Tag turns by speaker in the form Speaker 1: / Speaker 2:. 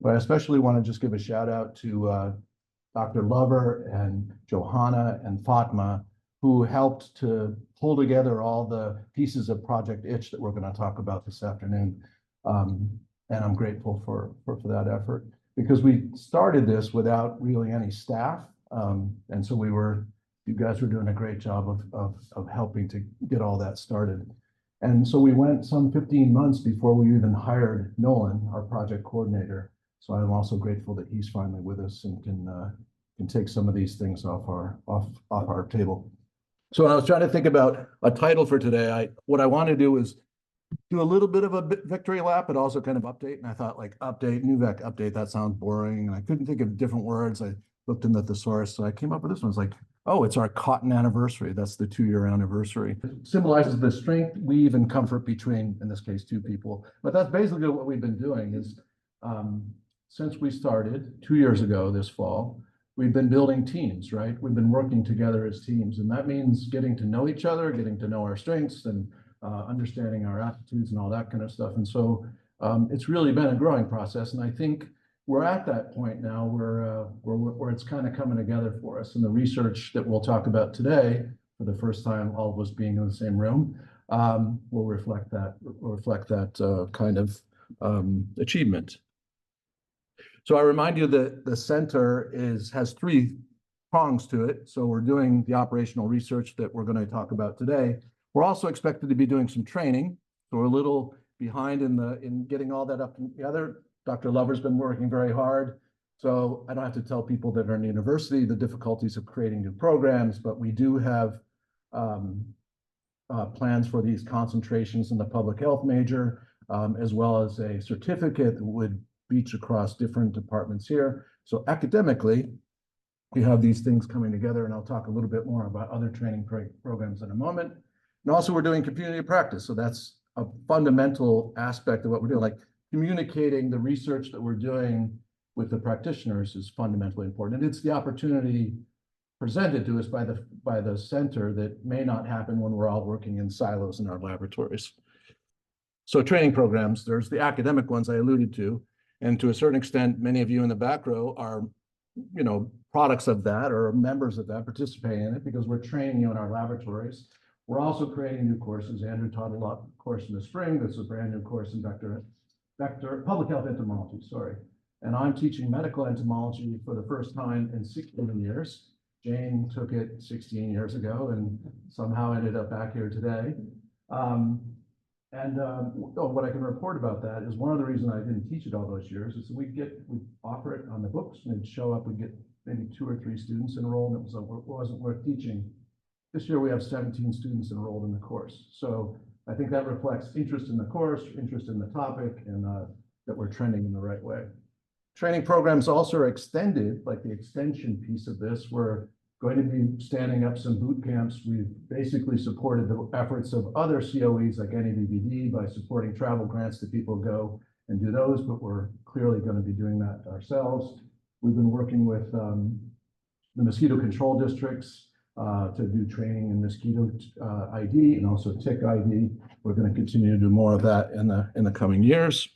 Speaker 1: But I especially want to just give a shout out to Dr. Lover and Johanna and Fatma, who helped to pull together all the pieces of Project Itch that we're going to talk about this afternoon. And I'm grateful for that effort, because we started this without really any staff. And so you guys were doing a great job of helping to get all that started. And so we went some 15 months before we even hired Nolan, our project coordinator. So I'm also grateful that he's finally with us and can take some of these things off our table. So when I was trying to think about a title for today, what I want to do is do a little bit of a victory lap, but also kind of update. And I thought, like, update, NEWVEC update, that sounds boring. And I couldn't think of different words. I looked in the thesaurus, so I came up with this one. It's like, oh, it's our cotton anniversary. That's the 2-year anniversary. It symbolizes the strength, weave, and comfort between, in this case, two people. But that's basically what we've been doing is, since we started 2 years ago this fall, we've been building teams, right? We've been working together as teams, and that means getting to know each other, getting to know our strengths, and understanding our aptitudes and all that kind of stuff. And so it's really been a growing process. And I think we're at that point now where it's kind of coming together for us. And the research that we'll talk about today, for the first time, all of us being in the same room, will reflect that kind of achievement. So I remind you that the center has 3 prongs to it. So we're doing the operational research that we're going to talk about today. We're also expected to be doing some training. So we're a little behind in getting all that up together. Dr. Lover's been working very hard. So I don't have to tell people that are in the university the difficulties of creating new programs, but we do have plans for these concentrations in the public health major, as well as a certificate that would reach across different departments here. So academically, we have these things coming together, and I'll talk a little bit more about other training programs in a moment. And also we're doing community practice. So that's a fundamental aspect of what we're doing. Like, communicating the research that we're doing with the practitioners is fundamentally important. And it's the opportunity presented to us by the center that may not happen when we're all working in silos in our laboratories. So training programs, there's the academic ones I alluded to. And to a certain extent, many of you in the back row are, products of that or members of that, participating in it, because we're training you in our laboratories. We're also creating new courses. Andrew taught a course in the spring. This is a brand new course in public health entomology, sorry. And I'm teaching medical entomology for the first time in 16 years. Jane took it 16 years ago and somehow ended up back here today. What I can report about that is one of the reasons I didn't teach it all those years is we offer it on the books, and it'd show up, we'd get maybe 2 or 3 students enrolled, and it wasn't worth teaching. This year we have 17 students enrolled in the course. So I think that reflects interest in the course, interest in the topic, and that we're trending in the right way. Training programs also are extended, like the extension piece of this. We're going to be standing up some boot camps. We've basically supported the efforts of other COEs like NEWVEC by supporting travel grants to people go and do those, but we're clearly going to be doing that ourselves. We've been working with the mosquito control districts to do training in mosquito ID and also tick ID. We're going to continue to do more of that in the coming years.